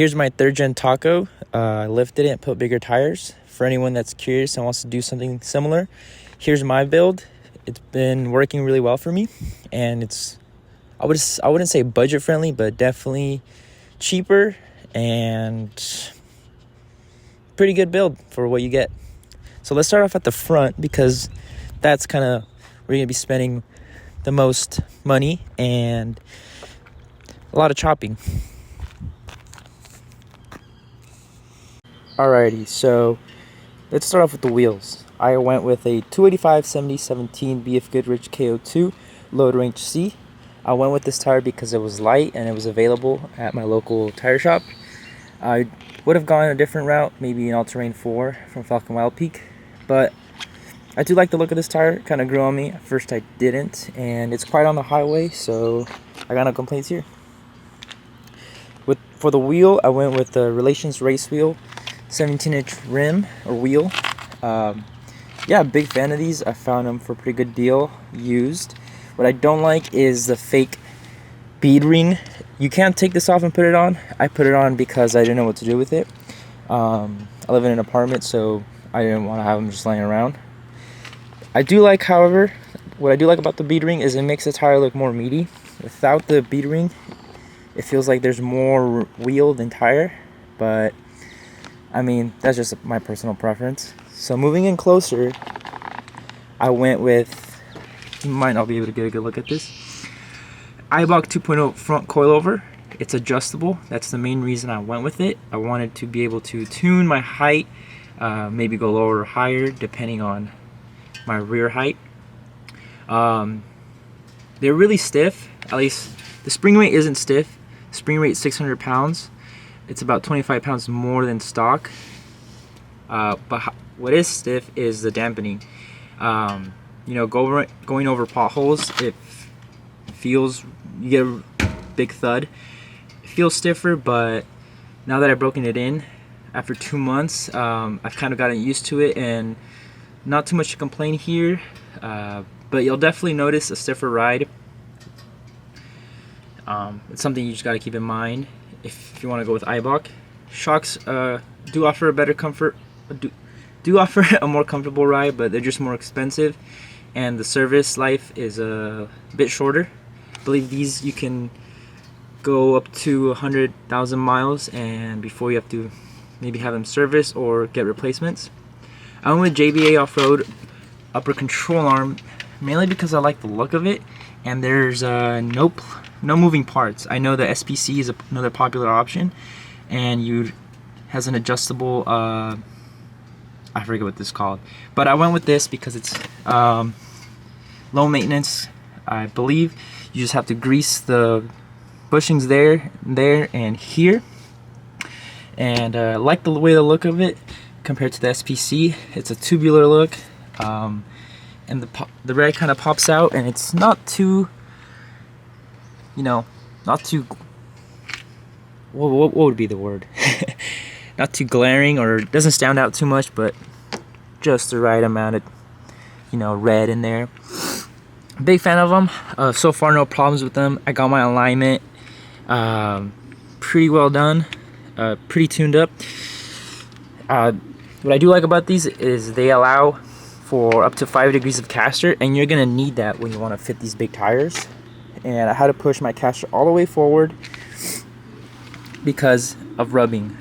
Here's my third gen taco. I lifted it and put bigger tires. For anyone that's curious and wants to do something similar, here's my build. It's been working really well for me, and it's I wouldn't say budget friendly, but definitely cheaper and pretty good build for what you get. So let's start off at the front, because that's kind of where you're gonna be spending the most money and a lot of chopping. Alrighty, so let's start off with the wheels. I went with a 285/70/17 BF Goodrich KO2 Load Range C. I went with this tire because it was light and it was available at my local tire shop. I would have gone a different route, maybe an all-terrain 4 from Falcon Wild Peak, but I do like the look of this tire. It kind of grew on me. At first I didn't, and it's quite on the highway, so I got no complaints here. For the wheel, I went with the Relations Race Wheel 17-inch rim or wheel. Yeah, big fan of these. I found them for a pretty good deal used. What I don't like is the fake bead ring. You can't take this off and put it on. I put it on because I didn't know what to do with it. I live in an apartment, so I didn't want to have them just laying around. I do like, however, what I do like about the bead ring is it makes the tire look more meaty. Without the bead ring, it feels like there's more wheel than tire, but I mean, that's just my personal preference. So moving in closer, I went with, you might not be able to get a good look at this, Eibach 2.0 front coilover. It's adjustable. That's the main reason I went with it. I wanted to be able to tune my height, maybe go lower or higher depending on my rear height. They're really stiff. At least the spring weight isn't stiff. Spring weight 600 pounds. It's about 25 pounds more than stock. But what is stiff is the dampening. You know, going over potholes, it feels, you get a big thud. It feels stiffer, but now that I've broken it in after 2 months, I've kind of gotten used to it, and not too much to complain here. But you'll definitely notice a stiffer ride. It's something you just got to keep in mind if you want to go with Eibach. Shocks do offer a better comfort, do offer a more comfortable ride, but they're just more expensive, and the service life is a bit shorter. I believe these you can go up to 100,000 miles and before you have to maybe have them serviced or get replacements. I went with JBA Off-Road upper control arm mainly because I like the look of it, and there's no moving parts. I know the SPC is another popular option, and has an adjustable, I forget what this is called, but I went with this because it's low maintenance. I believe you just have to grease the bushings there, and here, and I like the way the look of it compared to the SPC. It's a tubular look, and the red kind of pops out, and it's not too, you know, not too, what would be the word? Not too glaring, or it doesn't stand out too much, but just the right amount of, you know, red in there. Big fan of them. So far, no problems with them. I got my alignment pretty well done, pretty tuned up. What I do like about these is they allow for up to 5 degrees of caster, and you're gonna need that when you want to fit these big tires. And I had to push my caster all the way forward because of rubbing.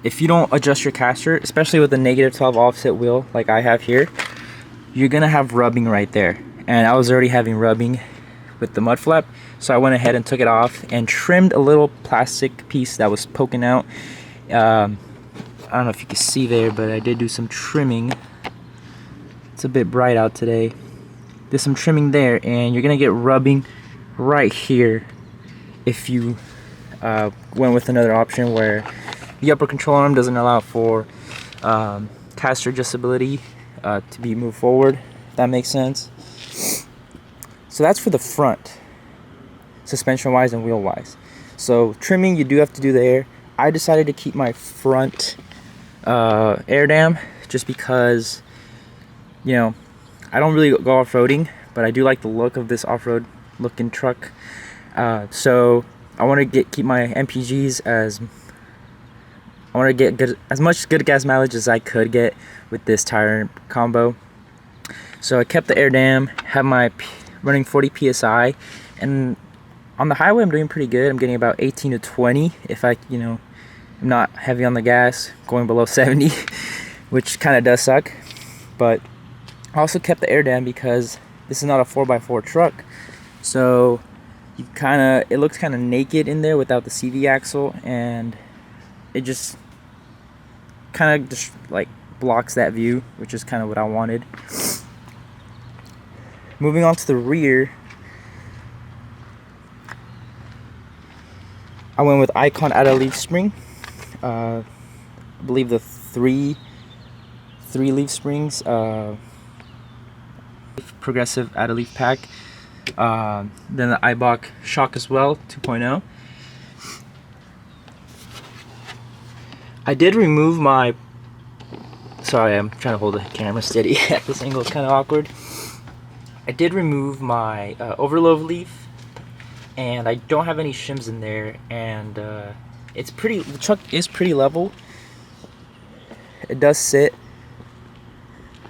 If you don't adjust your caster, especially with a -12 offset wheel like I have here, you're gonna have rubbing right there, and I was already having rubbing with the mud flap, so I went ahead and took it off and trimmed a little plastic piece that was poking out. I don't know if you can see there, but I did do some trimming. It's a bit bright out today. There's some trimming there, and you're gonna get rubbing right here if you went with another option where the upper control arm doesn't allow for caster adjustability to be moved forward, if that makes sense. So that's for the front, suspension wise and wheel wise. So trimming you do have to do there. I decided to keep my front air dam just because, you know, I don't really go off-roading, but I do like the look of this off-road looking truck. So I want to keep my MPGs as I want to get as much good gas mileage as I could get with this tire combo. So I kept the air dam, have my running 40 psi, and on the highway I'm doing pretty good. I'm getting about 18 to 20 if I, I'm not heavy on the gas, going below 70, which kind of does suck. But I also kept the air dam because this is not a 4x4 truck, so it looks kind of naked in there without the CV axle, and it just kind of just like blocks that view, which is kind of what I wanted. Moving on to the rear, I went with Icon out of leaf spring. I believe the three leaf springs, progressive out of leaf pack. Then the Eibach shock as well, 2.0. I did remove my, sorry, I'm trying to hold the camera steady at this angle, it's kind of awkward. I did remove my overload leaf, and I don't have any shims in there, and the truck is pretty level. It does sit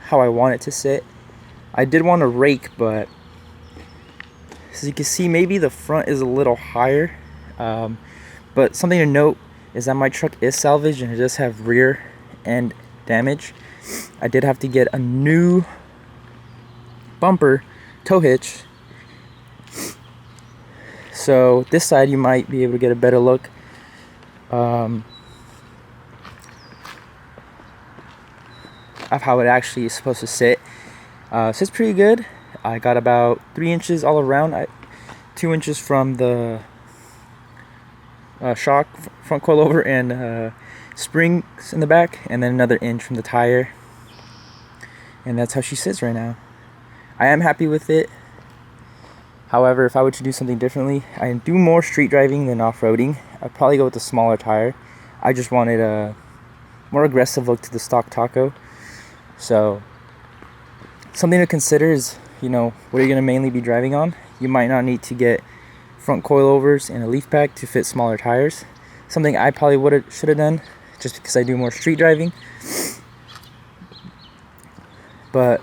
how I want it to sit. I did want to rake, but as you can see, maybe the front is a little higher, but something to note is that my truck is salvaged and it does have rear end damage. I did have to get a new bumper tow hitch, so this side you might be able to get a better look. Of how it actually is supposed to sit. Sits pretty good. I got about 3 inches all around, 2 inches from the shock, front coilover, and springs in the back, and then another inch from the tire. And that's how she sits right now. I am happy with it. However, if I were to do something differently, I do more street driving than off-roading. I'd probably go with a smaller tire. I just wanted a more aggressive look to the stock Taco. So something to consider is, what you're going to mainly be driving on. You might not need to get front coilovers and a leaf pack to fit smaller tires. Something I probably should have done, just because I do more street driving. But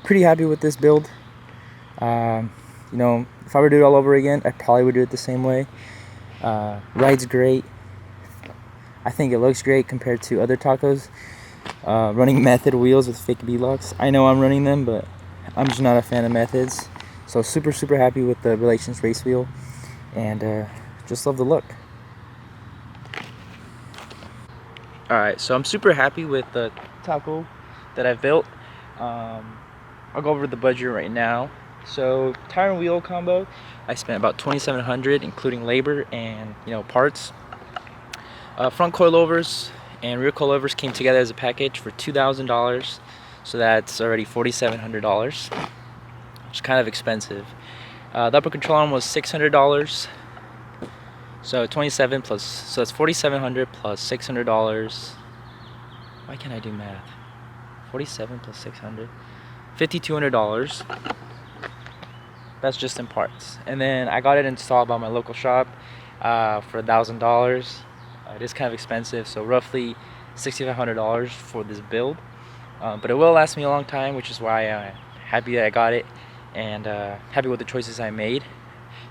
pretty happy with this build. If I were to do it all over again, I probably would do it the same way. Rides great. I think it looks great compared to other Tacos. Running method wheels with fake B-locks. I know I'm running them, but I'm just not a fan of methods. So super happy with the Relations race wheel, and just love the look. Alright, so I'm super happy with the Taco that I've built. I'll go over the budget right now. So tire and wheel combo, I spent about $2,700, including labor and parts. Front coilovers and rear coilovers came together as a package for $2,000, so that's already $4,700, which is kind of expensive. The upper control arm was $600, so 27 plus, so that's $4,700 plus $600. Why can't I do math? 47 plus 600, $5,200. That's just in parts. And then I got it installed by my local shop for $1,000. It is kind of expensive, so roughly $6,500 for this build. But it will last me a long time, which is why I'm happy that I got it, and happy with the choices I made.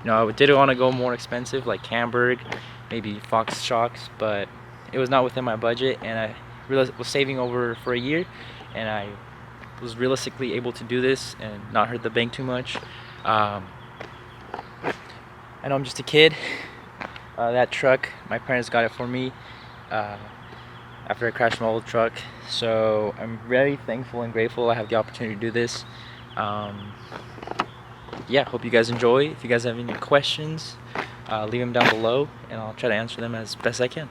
I did want to go more expensive, like Hamburg, maybe Fox shocks, but it was not within my budget, and I was saving over for a year, and I was realistically able to do this and not hurt the bank too much. I know I'm just a kid. That truck, my parents got it for me after I crashed my old truck, so I'm very thankful and grateful I have the opportunity to do this. Yeah, hope you guys enjoy. If you guys have any questions, leave them down below, and I'll try to answer them as best I can.